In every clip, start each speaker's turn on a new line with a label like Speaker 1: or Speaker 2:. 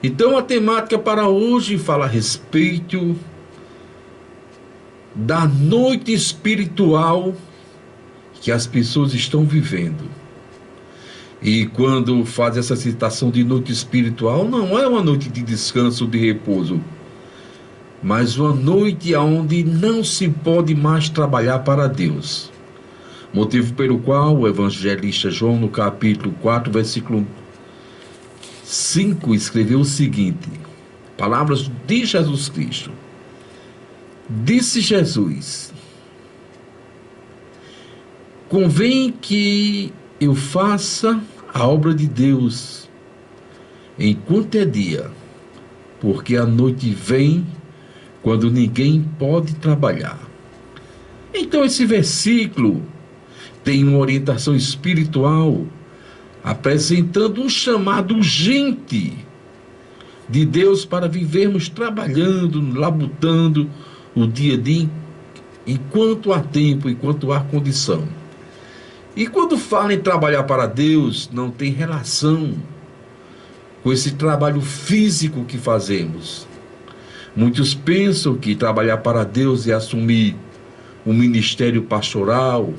Speaker 1: Então a temática para hoje fala a respeito da noite espiritual que as pessoas estão vivendo. E quando faz essa citação de noite espiritual, não é uma noite de descanso, de repouso, mas uma noite onde não se pode mais trabalhar para Deus. Motivo pelo qual o evangelista João, no capítulo 4, versículo 5, escreveu o seguinte: palavras de Jesus Cristo. Disse Jesus: convém que eu faça a obra de Deus enquanto é dia, porque a noite vem quando ninguém pode trabalhar. Então esse versículo tem uma orientação espiritual, apresentando um chamado urgente de Deus para vivermos trabalhando, labutando o dia a dia, enquanto há tempo, enquanto há condição. E quando fala em trabalhar para Deus, não tem relação com esse trabalho físico que fazemos. Muitos pensam que trabalhar para Deus é assumir um ministério pastoral,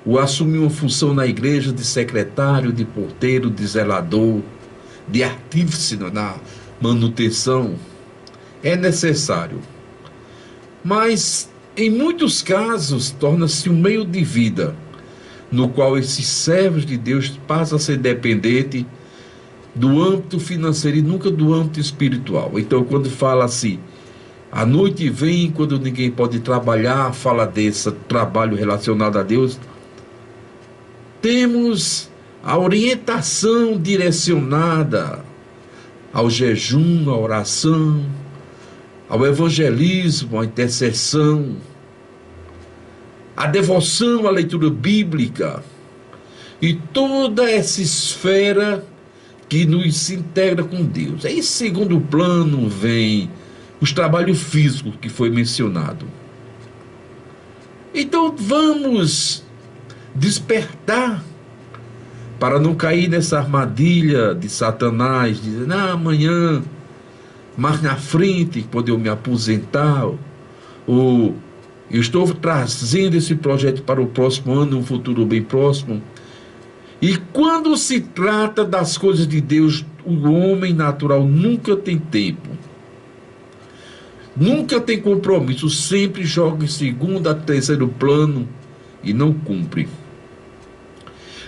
Speaker 1: ou assumir uma função na igreja de secretário, de porteiro, de zelador, de artífice na manutenção. É necessário. Mas, em muitos casos, torna-se um meio de vida, no qual esses servos de Deus passam a ser dependentes do âmbito financeiro e nunca do âmbito espiritual. Então, quando fala assim, a noite vem quando ninguém pode trabalhar, fala desse trabalho relacionado a Deus, temos a orientação direcionada ao jejum, à oração, ao evangelismo, à intercessão, à devoção, à leitura bíblica e toda essa esfera que nos integra com Deus. Aí, em segundo plano, vem os trabalhos físicos que foi mencionado. Então, vamos despertar para não cair nessa armadilha de Satanás, dizendo, amanhã, mais na frente, quando eu me aposentar, ou eu estou trazendo esse projeto para o próximo ano, um futuro bem próximo. E quando se trata das coisas de Deus, o homem natural nunca tem tempo, nunca tem compromisso, sempre joga em segundo a terceiro plano e não cumpre.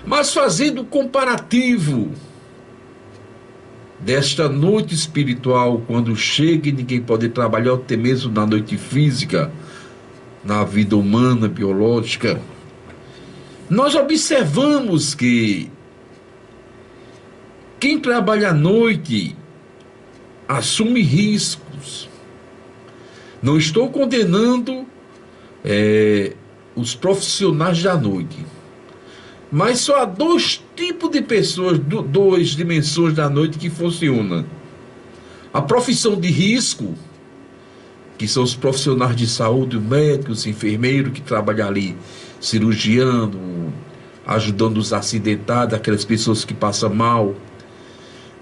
Speaker 1: Mas fazendo o comparativo desta noite espiritual, quando chega e ninguém pode trabalhar, até mesmo na noite física, na vida humana, biológica, nós observamos que quem trabalha à noite assume riscos. Não estou condenando os profissionais da noite, mas só há dois tipos de pessoas, duas dimensões da noite que funcionam. A profissão de risco, que são os profissionais de saúde, médicos, enfermeiros, que trabalham ali, cirurgiando, ajudando os acidentados, aquelas pessoas que passam mal.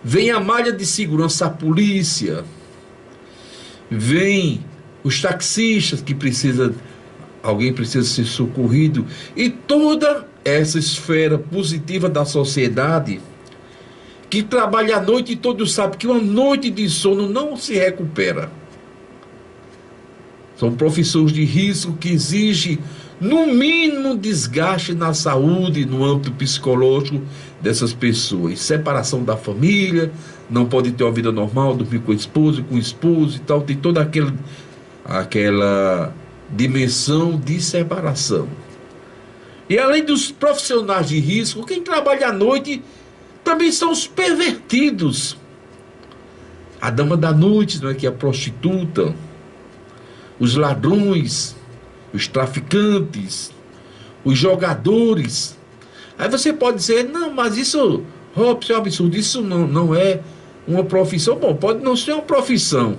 Speaker 1: Vem a malha de segurança, a polícia. Vem os taxistas, que alguém precisa ser socorrido. E toda essa esfera positiva da sociedade, que trabalha à noite, e todos sabem que uma noite de sono não se recupera. São profissões de risco que exigem, no mínimo, desgaste na saúde, no âmbito psicológico dessas pessoas. Separação da família, não pode ter uma vida normal, dormir com a esposa, com o esposo e tal. Tem toda aquela dimensão de separação. E além dos profissionais de risco, quem trabalha à noite também são os pervertidos. A dama da noite, não é, que é a prostituta, os ladrões, os traficantes, os jogadores. Aí você pode dizer, não, mas isso, Robson, é um absurdo, isso não é uma profissão. Bom, pode não ser uma profissão,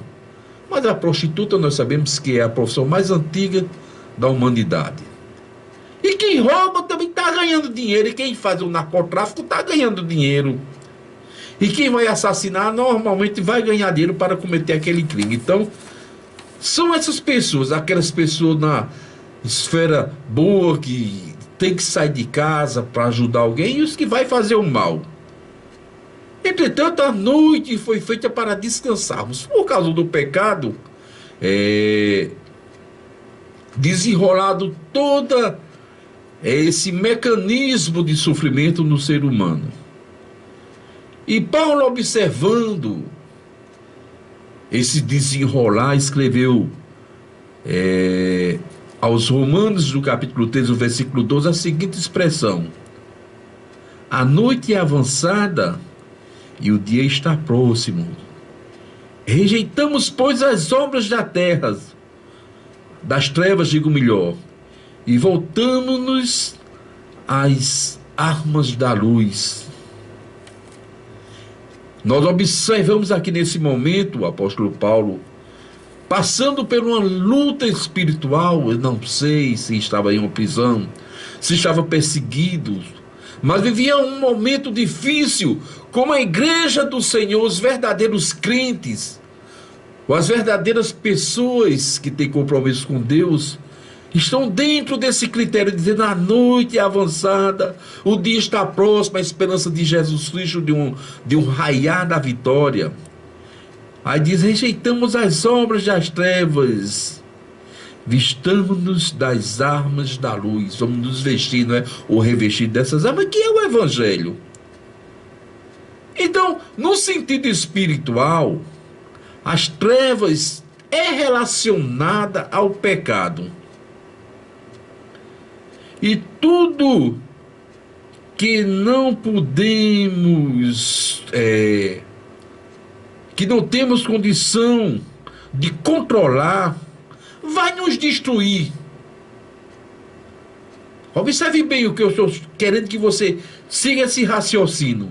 Speaker 1: mas a prostituta nós sabemos que é a profissão mais antiga da humanidade. E quem rouba também está ganhando dinheiro, e quem faz o narcotráfico está ganhando dinheiro. E quem vai assassinar normalmente vai ganhar dinheiro para cometer aquele crime. Então, são essas pessoas, aquelas pessoas na esfera boa que tem que sair de casa para ajudar alguém, e os que vai fazer o mal. Entretanto, a noite foi feita para descansarmos. Por causa do pecado, desenrolado todo esse mecanismo de sofrimento no ser humano. E Paulo, observando esse desenrolar, escreveu aos Romanos, no capítulo 3, o versículo 12, a seguinte expressão: a noite é avançada e o dia está próximo. Rejeitamos, pois, as obras das trevas, digo melhor, e voltamos-nos às armas da luz. Nós observamos aqui nesse momento o apóstolo Paulo passando por uma luta espiritual. Eu não sei se estava em uma prisão, se estava perseguido, mas vivia um momento difícil, como a igreja do Senhor, os verdadeiros crentes, ou as verdadeiras pessoas que têm compromisso com Deus, estão dentro desse critério, dizendo: a noite é avançada, o dia está próximo, a esperança de Jesus Cristo de um raiar da vitória. Aí diz: rejeitamos as obras das trevas, vistamos-nos das armas da luz. Vamos nos vestir, não é? Ou revestir dessas armas, que é o Evangelho. Então, no sentido espiritual, as trevas é relacionada ao pecado. E tudo que não podemos, que não temos condição de controlar, vai nos destruir. Observe bem o que eu estou querendo que você siga esse raciocínio.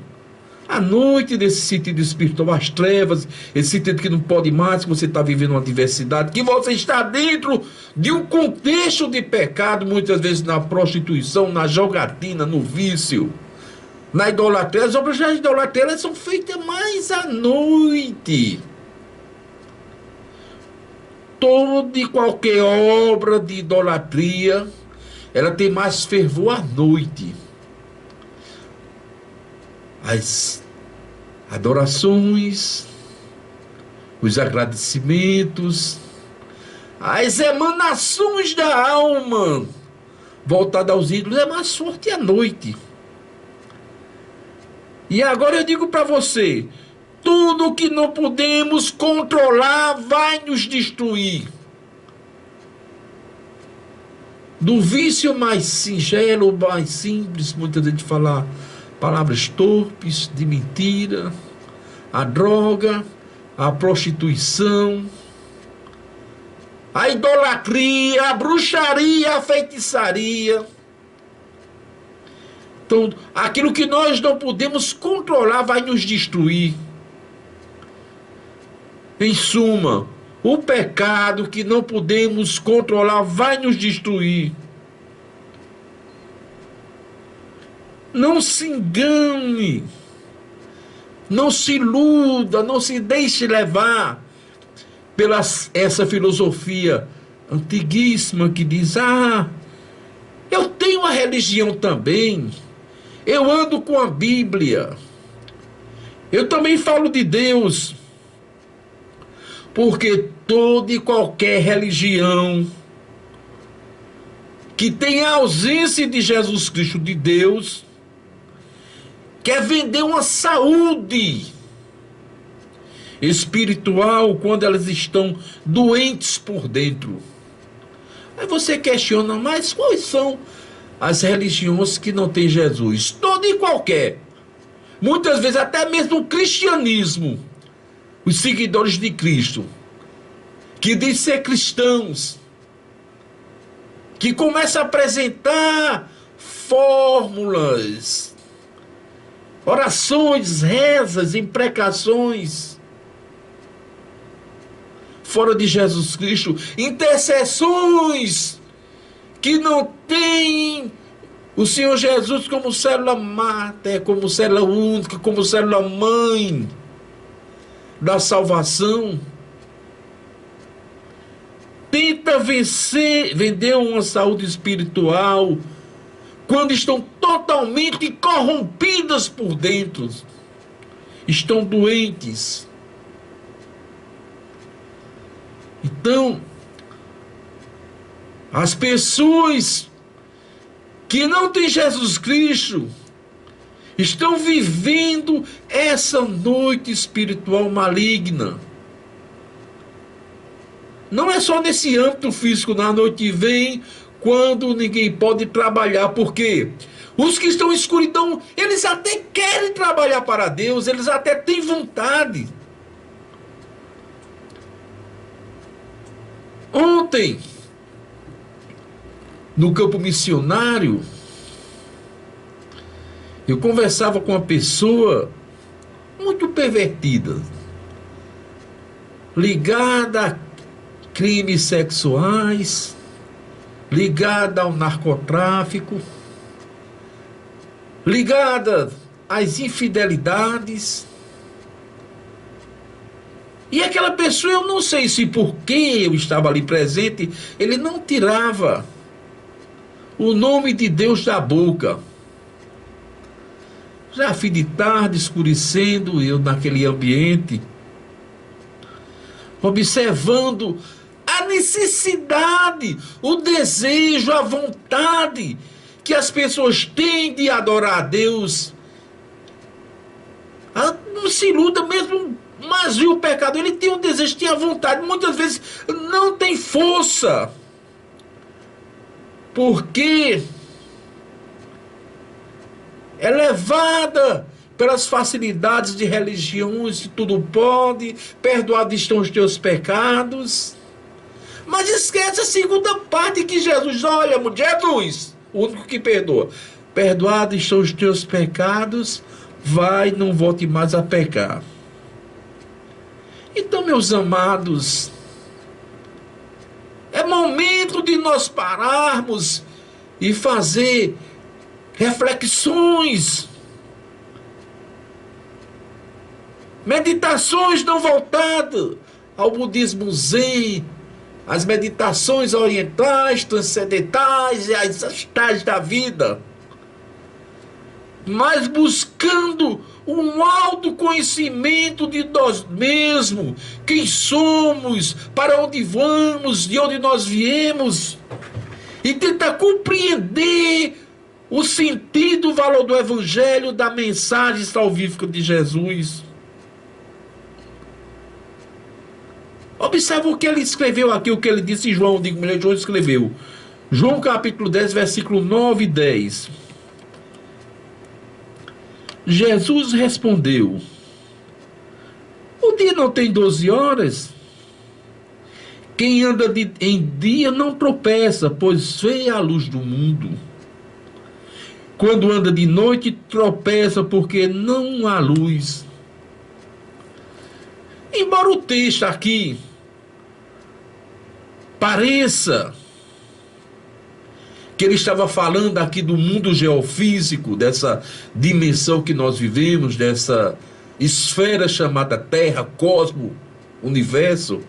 Speaker 1: A noite, nesse sentido espiritual, as trevas, esse sentido que não pode mais, que você está vivendo uma adversidade, que você está dentro de um contexto de pecado, muitas vezes na prostituição, na jogatina, no vício, na idolatria. As obras da idolatria, elas são feitas mais à noite. Toda e qualquer obra de idolatria, ela tem mais fervor à noite. As adorações, os agradecimentos, as emanações da alma voltada aos ídolos é mais forte à noite. E agora eu digo para você: tudo que não podemos controlar vai nos destruir. Do vício mais singelo, mais simples, muita gente fala palavras torpes, de mentira, a droga, a prostituição, a idolatria, a bruxaria, a feitiçaria. Então, aquilo que nós não podemos controlar vai nos destruir. Em suma, o pecado que não podemos controlar vai nos destruir. Não se engane, não se iluda, não se deixe levar pela essa filosofia antiguíssima que diz: ah, eu tenho uma religião também, eu ando com a Bíblia, eu também falo de Deus. Porque toda e qualquer religião que tem a ausência de Jesus Cristo, de Deus, quer vender uma saúde espiritual quando elas estão doentes por dentro. Aí você questiona: mas quais são as religiões que não têm Jesus? Toda e qualquer. Muitas vezes até mesmo o cristianismo, os seguidores de Cristo, que diz ser cristãos, que começa a apresentar fórmulas, orações, rezas, imprecações fora de Jesus Cristo, intercessões que não têm O Senhor Jesus como célula máter, como célula única, como célula mãe da salvação, tenta vender uma saúde espiritual quando estão totalmente corrompidas por dentro, estão doentes. Então, as pessoas que não têm Jesus Cristo estão vivendo essa noite espiritual maligna. Não é só nesse âmbito físico, na noite vem quando ninguém pode trabalhar, porque os que estão em escuridão, eles até querem trabalhar para Deus, eles até têm vontade. Ontem, no campo missionário, eu conversava com uma pessoa muito pervertida, ligada a crimes sexuais, ligada ao narcotráfico, ligada às infidelidades. E aquela pessoa, eu não sei se porque eu estava ali presente, ele não tirava o nome de Deus da boca. Já fim de tarde, escurecendo, eu naquele ambiente, observando a necessidade, o desejo, a vontade que as pessoas têm de adorar a Deus. Não se iluda, mesmo mas o pecador, ele tem um desejo, tem a vontade, muitas vezes não tem força, porque é levada pelas facilidades de religiões, tudo pode, perdoados estão os teus pecados, mas esquece a segunda parte que Jesus, olha, Jesus, o único que perdoa, perdoados estão os teus pecados, vai, não volte mais a pecar. Então, meus amados, é momento de nós pararmos e fazer reflexões, meditações não voltadas ao budismo zen, as meditações orientais, transcendentais e as astrais da vida, mas buscando um autoconhecimento de nós mesmos, quem somos, para onde vamos, de onde nós viemos, e tentar compreender o sentido, o valor do Evangelho, da mensagem salvífica de Jesus. Observa o que ele escreveu aqui, o que ele disse em João, João escreveu. João capítulo 10, versículo 9 e 10. Jesus respondeu: o dia não tem 12 horas? Quem anda em dia não tropeça, pois vê a luz do mundo. Quando anda de noite, tropeça, porque não há luz. Embora o texto aqui pareça que ele estava falando aqui do mundo geofísico, dessa dimensão que nós vivemos, dessa esfera chamada Terra, Cosmo, Universo.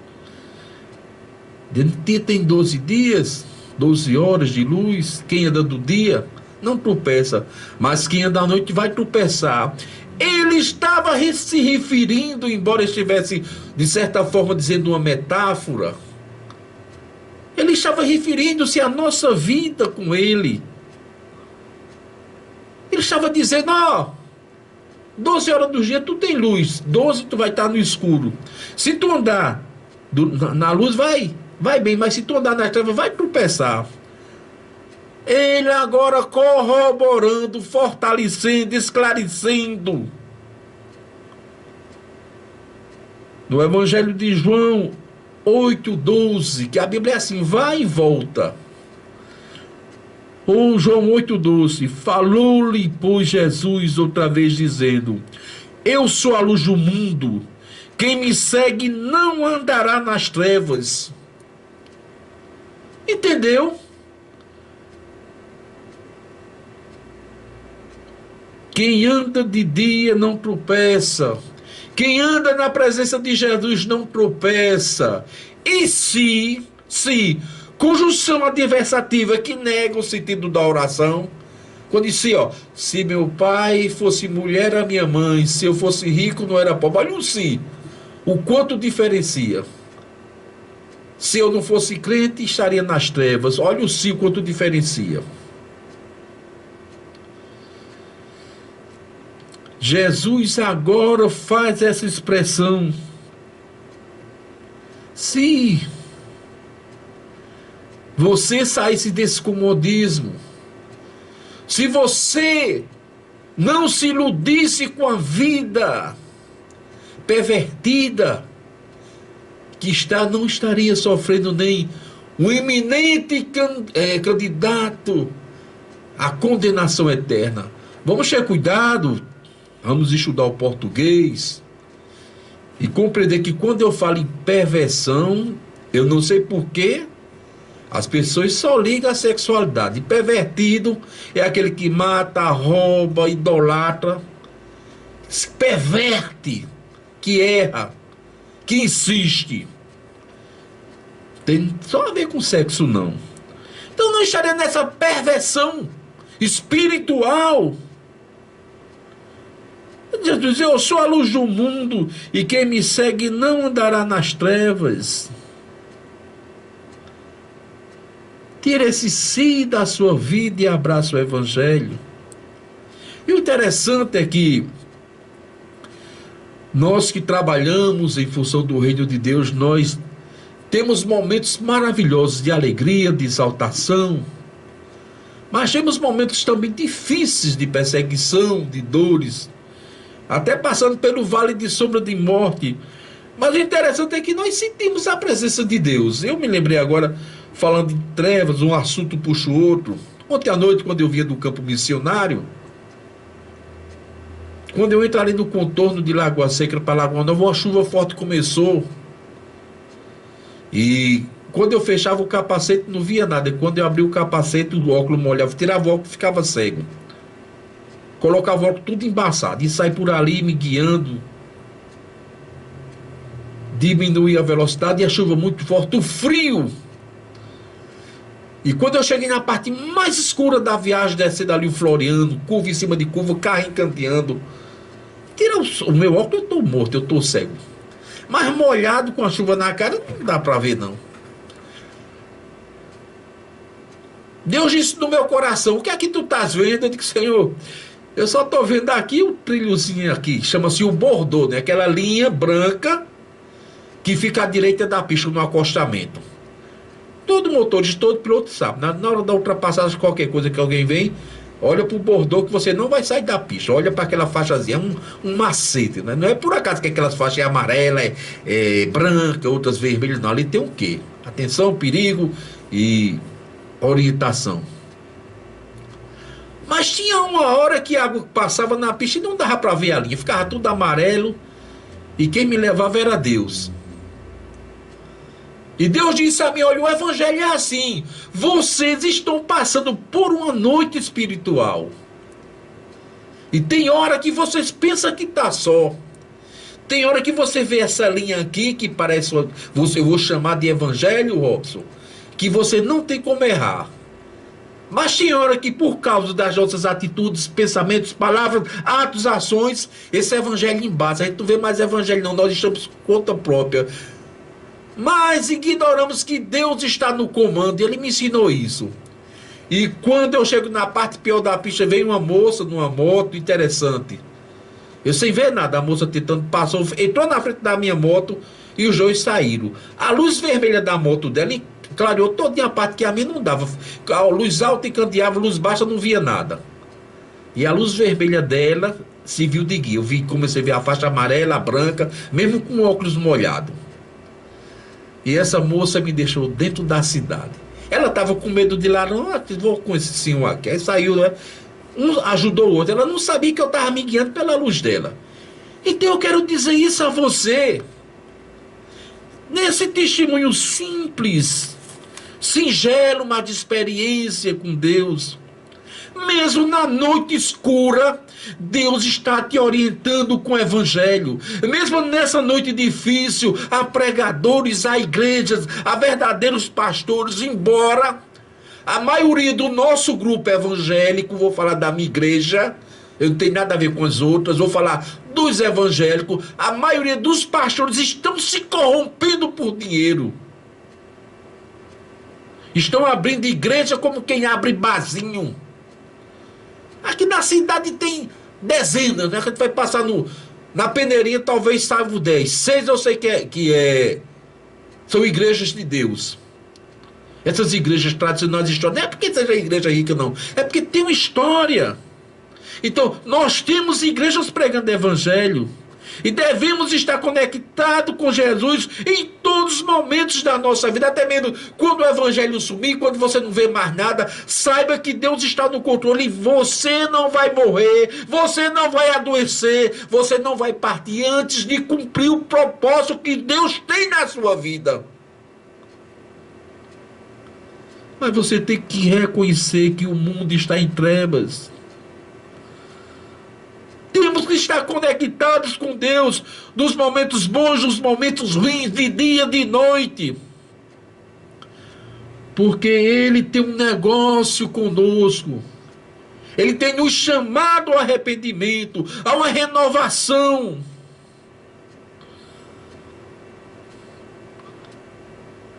Speaker 1: Dia tem 12 dias, 12 horas de luz. Quem anda do dia não tropeça, mas quem anda à noite vai tropeçar. Ele estava se referindo, embora estivesse de certa forma dizendo uma metáfora, ele estava referindo-se à nossa vida com ele. Ele estava dizendo, 12 horas do dia tu tem luz, 12 tu vai estar no escuro. Se tu andar na luz vai bem, mas se tu andar na treva vai tropeçar. Ele agora corroborando, fortalecendo, esclarecendo. No Evangelho de João 8,12, que a Bíblia é assim, vai e volta. Ou João 8,12, falou-lhe, pois, Jesus outra vez, dizendo: eu sou a luz do mundo, quem me segue não andará nas trevas. Entendeu? Quem anda de dia não tropeça. Quem anda na presença de Jesus não tropeça. E se, conjunção adversativa que nega o sentido da oração. Quando disse, ó, se meu pai fosse mulher, era minha mãe, se eu fosse rico, não era pobre. Olha o se, o quanto diferencia. Se eu não fosse crente, estaria nas trevas. Olha o se, o quanto diferencia. Jesus agora faz essa expressão. Se você saísse desse comodismo, se você não se iludisse com a vida pervertida que está, não estaria sofrendo nem um iminente candidato à condenação eterna. Vamos ter cuidado, vamos estudar o português e compreender que quando eu falo em perversão, eu não sei porquê, as pessoas só ligam à sexualidade. Pervertido é aquele que mata, rouba, idolatra, se perverte, que erra, que insiste. Tem só a ver com sexo, não. Então não estaria nessa perversão espiritual. Jesus diz, eu sou a luz do mundo e quem me segue não andará nas trevas. Tira esse si da sua vida e abraça o evangelho. E o interessante é que nós que trabalhamos em função do reino de Deus, nós temos momentos maravilhosos de alegria, de exaltação, mas temos momentos também difíceis de perseguição, de dores, até passando pelo vale de sombra de morte. Mas o interessante é que nós sentimos a presença de Deus. Eu me lembrei agora, falando de trevas, um assunto puxa o outro. Ontem à noite, quando eu vinha do campo missionário, quando eu entrei no contorno de Lagoa Seca para Lagoa Nova, uma chuva forte começou. E quando eu fechava o capacete, não via nada. E quando eu abria o capacete, o óculos molhava, tirava o óculos, ficava cego. Colocava o óculos tudo embaçado e saí por ali me guiando. Diminuía a velocidade e a chuva muito forte, o frio. E quando eu cheguei na parte mais escura da viagem, descendo ali o Floriano, curva em cima de curva, carro encanteando. Tira o meu óculos, eu estou morto, eu estou cego. Mas molhado com a chuva na cara, não dá para ver não. Deus disse no meu coração, o que é que tu estás vendo? Eu disse, Senhor, eu só estou vendo aqui o trilhozinho aqui, chama-se o Bordeaux, né? Aquela linha branca que fica à direita da pista no acostamento. Todo motorista, todo piloto sabe, na hora da ultrapassagem, qualquer coisa que alguém vem, olha para o Bordeaux que você não vai sair da pista, olha para aquela faixazinha, um macete, né? Não é por acaso que aquelas faixas é amarela, é branca, outras vermelhas, não, ali tem o quê? Atenção, perigo e orientação. Mas tinha uma hora que a água passava na pista e não dava para ver a linha, ficava tudo amarelo e quem me levava era Deus. E Deus disse a mim, olha, o evangelho é assim, vocês estão passando por uma noite espiritual. E tem hora que vocês pensam que está só. Tem hora que você vê essa linha aqui, que parece, eu vou chamar de evangelho, Robson, que você não tem como errar. Mas tem hora que por causa das nossas atitudes, pensamentos, palavras, atos, ações, esse evangelho embasa. A gente não vê mais evangelho não, nós estamos por conta própria. Mas ignoramos que Deus está no comando, Ele me ensinou isso. E quando eu chego na parte pior da pista, veio uma moça numa moto, interessante. Eu sem ver nada, a moça tentando, passou, entrou na frente da minha moto e os dois saíram. A luz vermelha da moto dela clareou toda a parte que a minha não dava. A luz alta encandeava, luz baixa não via nada. E a luz vermelha dela se viu de guia. Comecei a ver a faixa amarela, a branca, mesmo com o óculos molhado. E essa moça me deixou dentro da cidade. Ela estava com medo de ir lá, não, vou com esse senhor aqui. Aí saiu, né? Um ajudou o outro. Ela não sabia que eu estava me guiando pela luz dela. Então eu quero dizer isso a você. Nesse testemunho simples, singelo, mas de experiência com Deus. Mesmo na noite escura, Deus está te orientando com o Evangelho. Mesmo nessa noite difícil, há pregadores, há igrejas, há verdadeiros pastores, embora a maioria do nosso grupo evangélico, vou falar da minha igreja, eu não tenho nada a ver com as outras, vou falar dos evangélicos, a maioria dos pastores estão se corrompendo por dinheiro. Estão abrindo igreja como quem abre barzinho. Aqui na cidade tem dezenas, né? A gente vai passar na peneirinha, talvez saiba 10. 6 eu sei são igrejas de Deus. Essas igrejas tradicionais históricas. Não é porque seja igreja rica, não. É porque tem uma história. Então, nós temos igrejas pregando evangelho. E devemos estar conectados com Jesus em todos os momentos da nossa vida. Até mesmo quando o evangelho sumir, quando você não vê mais nada, saiba que Deus está no controle. Você não vai morrer, você não vai adoecer, você não vai partir antes de cumprir o propósito que Deus tem na sua vida. Mas você tem que reconhecer que o mundo está em trevas. Temos que estar conectados com Deus nos momentos bons, nos momentos ruins, de dia, de noite. Porque Ele tem um negócio conosco. Ele tem nos chamado ao arrependimento, a uma renovação.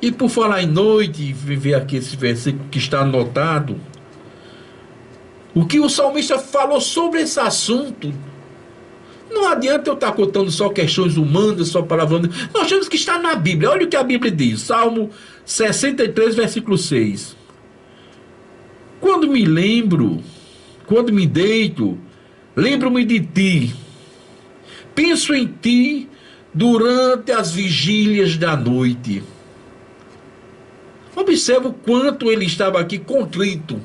Speaker 1: E por falar em noite, ver aqui esse versículo que está anotado, o que o salmista falou sobre esse assunto, não adianta eu estar contando só questões humanas, só palavras. Nós temos que estar na Bíblia. Olha o que a Bíblia diz. Salmo 63, versículo 6. Quando me deito, lembro-me de ti. Penso em ti durante as vigílias da noite. Observa o quanto ele estava aqui contrito.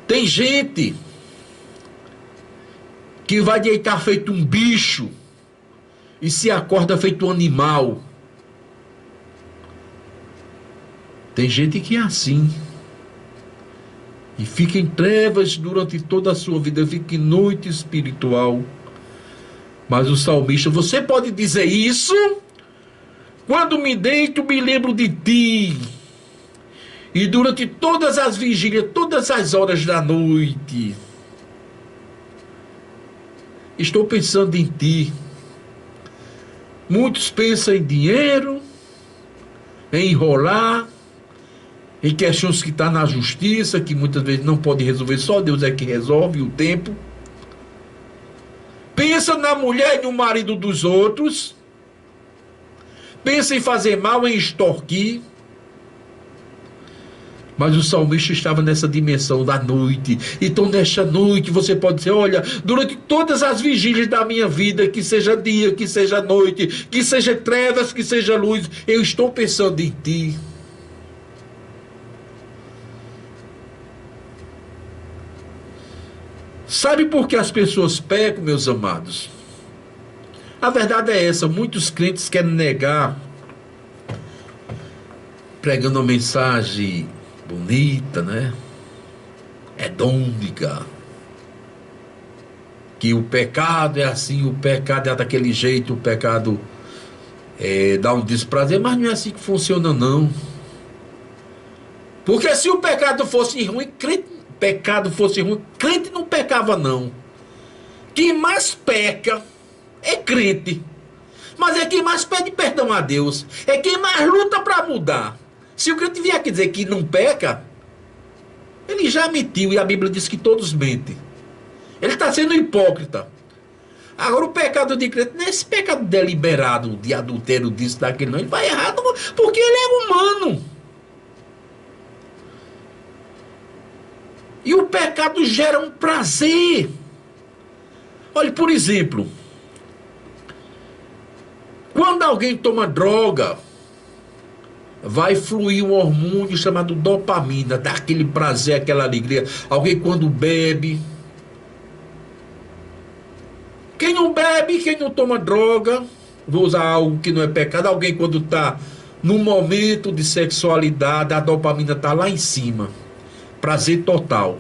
Speaker 1: Tem gente que vai deitar feito um bicho e se acorda feito um animal. Tem gente que é assim. E fica em trevas durante toda a sua vida, fica em noite espiritual. Mas o salmista, você pode dizer isso? Quando me deito, me lembro de ti. E durante todas as vigílias, todas as horas da noite, estou pensando em ti. Muitos pensam em dinheiro, em enrolar, em questões que estão na justiça, que muitas vezes não pode resolver, só Deus é que resolve o tempo. Pensa na mulher e no marido dos outros. Pensa em fazer mal, em extorquir. Mas o salmista estava nessa dimensão da noite. Então, nesta noite, você pode dizer, olha, durante todas as vigílias da minha vida, que seja dia, que seja noite, que seja trevas, que seja luz, eu estou pensando em ti. Sabe por que as pessoas pecam, meus amados? A verdade é essa, muitos crentes querem negar, pregando uma mensagem bonita, né? Hedônica. Que o pecado é assim, o pecado é daquele jeito, o pecado dá um desprazer, mas não é assim que funciona, não. Porque se o pecado fosse ruim, crente não pecava, não. Quem mais peca é crente. Mas é quem mais pede perdão a Deus. É quem mais luta para mudar. Se o crente vier aqui dizer que não peca, ele já mentiu, e a Bíblia diz que todos mentem. Ele está sendo hipócrita. Agora o pecado de crente não é esse pecado deliberado, de adultério, disso, daquele, não. Ele vai errado porque ele é humano. E o pecado gera um prazer. Olha, por exemplo, quando alguém toma droga, vai fluir um hormônio chamado dopamina, dá aquele prazer, aquela alegria. Alguém quando bebe, quem não bebe, quem não toma droga, vou usar algo que não é pecado, alguém quando está no momento de sexualidade, a dopamina está lá em cima. prazer total.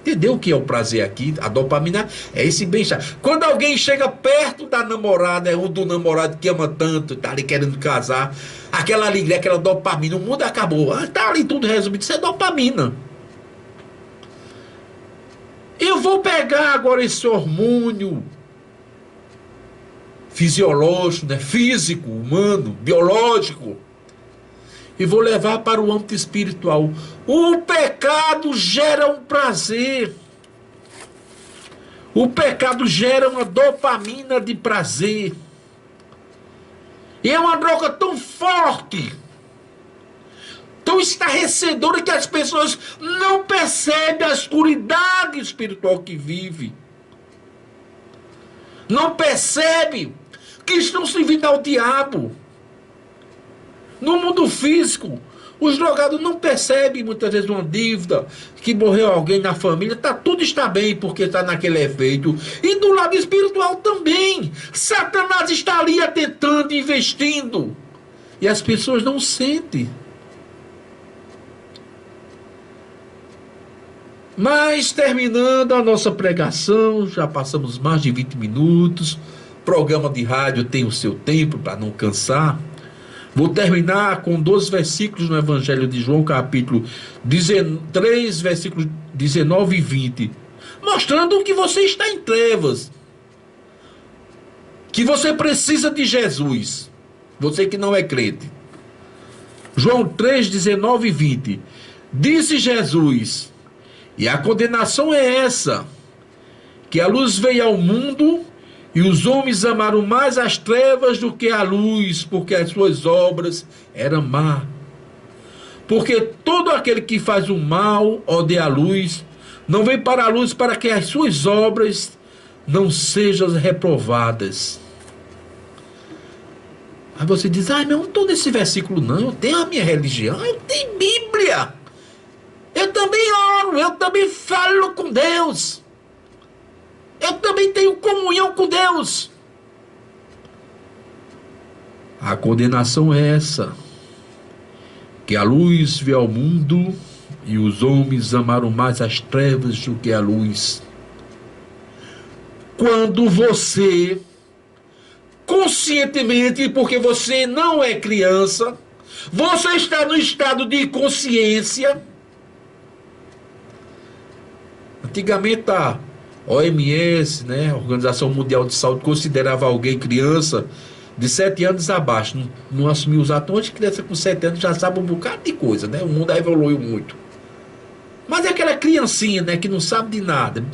Speaker 1: Entendeu o que é o prazer aqui? A dopamina é esse bem-estar. Quando alguém chega perto da namorada, ou do namorado que ama tanto, tá ali querendo casar, aquela alegria, aquela dopamina, o mundo acabou. Tá ali tudo resumido, isso é dopamina. Eu vou pegar agora esse hormônio fisiológico, né? Físico, humano, biológico, e vou levar para o âmbito espiritual. O pecado gera um prazer. O pecado gera uma dopamina de prazer. E é uma droga tão forte, tão estarrecedora, que as pessoas não percebem a escuridade espiritual que vive. Não percebem que estão servindo ao diabo. No mundo físico, os drogados não percebem muitas vezes uma dívida, que morreu alguém na família, tudo está bem porque está naquele efeito. E do lado espiritual também, Satanás está ali atentando, investindo, e as pessoas não sentem. Mas terminando a nossa pregação, já passamos mais de 20 minutos, programa de rádio tem o seu tempo para não cansar. Vou terminar com 12 versículos no Evangelho de João, capítulo 3, versículos 19 e 20, mostrando que você está em trevas, que você precisa de Jesus, você que não é crente. João 3, 19 e 20, disse Jesus: e a condenação é essa, que a luz veio ao mundo, e os homens amaram mais as trevas do que a luz, porque as suas obras eram más. Porque todo aquele que faz o mal odeia a luz, não vem para a luz, para que as suas obras não sejam reprovadas. Aí você diz: mas eu não estou nesse versículo não, eu tenho a minha religião, eu tenho Bíblia, eu também oro, eu também falo com Deus, eu também tenho comunhão com Deus. A condenação é essa, que a luz veio ao mundo, e os homens amaram mais as trevas do que a luz. Quando você, conscientemente, porque você não é criança, você está no estado de consciência. Antigamente a OMS, né, Organização Mundial de Saúde, considerava alguém criança de 7 anos abaixo, não assumiu os atos. Hoje criança com 7 anos já sabe um bocado de coisa, né? O mundo evoluiu muito. Mas é aquela criancinha, né, que não sabe de nada,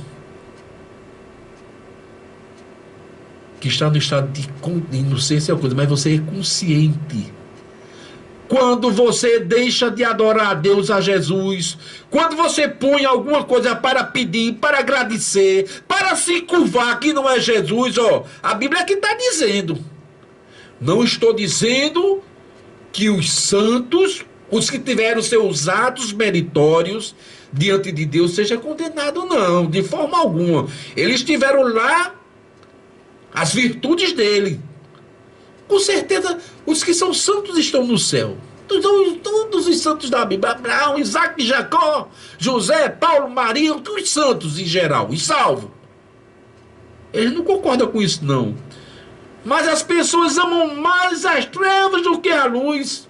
Speaker 1: que está no estado de inocência, é uma coisa, mas você é consciente. Quando você deixa de adorar a Deus, a Jesus, quando você põe alguma coisa para pedir, para agradecer, para se curvar, que não é Jesus, a Bíblia aqui está dizendo. Não estou dizendo que os santos, os que tiveram seus atos meritórios diante de Deus, sejam condenados, não, de forma alguma. Eles tiveram lá as virtudes dele. Com certeza, os que são santos estão no céu. Todos os santos da Bíblia, Abraão, Isaac, Jacó, José, Paulo, Maria, os santos em geral, e salvo. Eles não concordam com isso, não. Mas as pessoas amam mais as trevas do que a luz.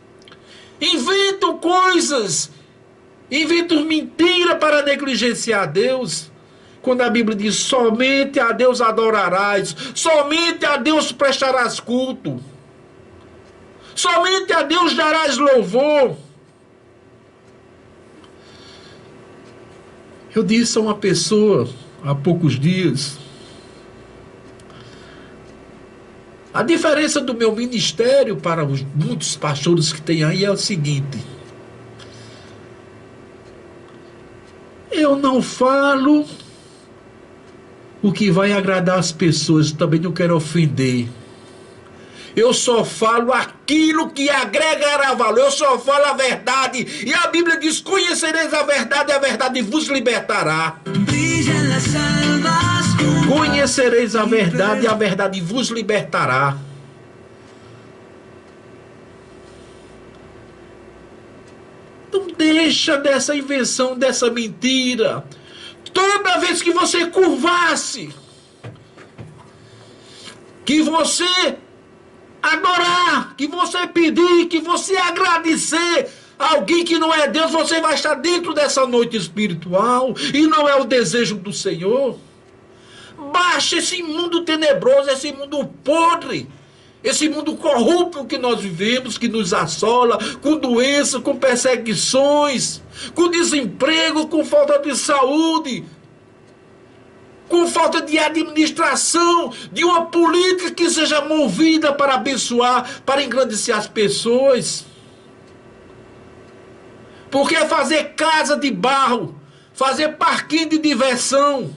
Speaker 1: Inventam coisas, inventam mentira para negligenciar a Deus. Quando a Bíblia diz: somente a Deus adorarás, somente a Deus prestarás culto, somente a Deus darás louvor. Eu disse a uma pessoa há poucos dias: a diferença do meu ministério para os muitos pastores que tem aí é o seguinte: eu não falo o que vai agradar as pessoas, também não quero ofender. Eu só falo aquilo que agregará valor, eu só falo a verdade. E a Bíblia diz: conhecereis a verdade, e a verdade vos libertará. Conhecereis a verdade, e a verdade vos libertará. Não deixa dessa invenção, dessa mentira. Toda vez que você curvar-se, que você adorar, que você pedir, que você agradecer a alguém que não é Deus, você vai estar dentro dessa noite espiritual e não é o desejo do Senhor. Baixa esse mundo tenebroso, esse mundo podre, esse mundo corrupto que nós vivemos, que nos assola, com doenças, com perseguições, com desemprego, com falta de saúde, com falta de administração, de uma política que seja movida para abençoar, para engrandecer as pessoas. Porque fazer casa de barro, fazer parquinho de diversão,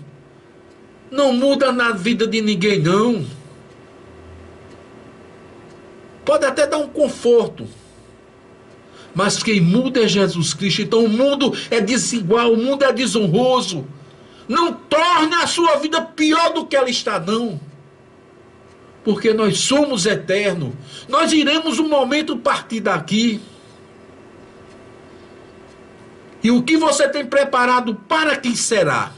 Speaker 1: não muda na vida de ninguém, não. Pode até dar um conforto, mas quem muda é Jesus Cristo. Então o mundo é desigual, o mundo é desonroso. Não torne a sua vida pior do que ela está, não. Porque nós somos eternos. Nós iremos um momento partir daqui. E o que você tem preparado para quem será?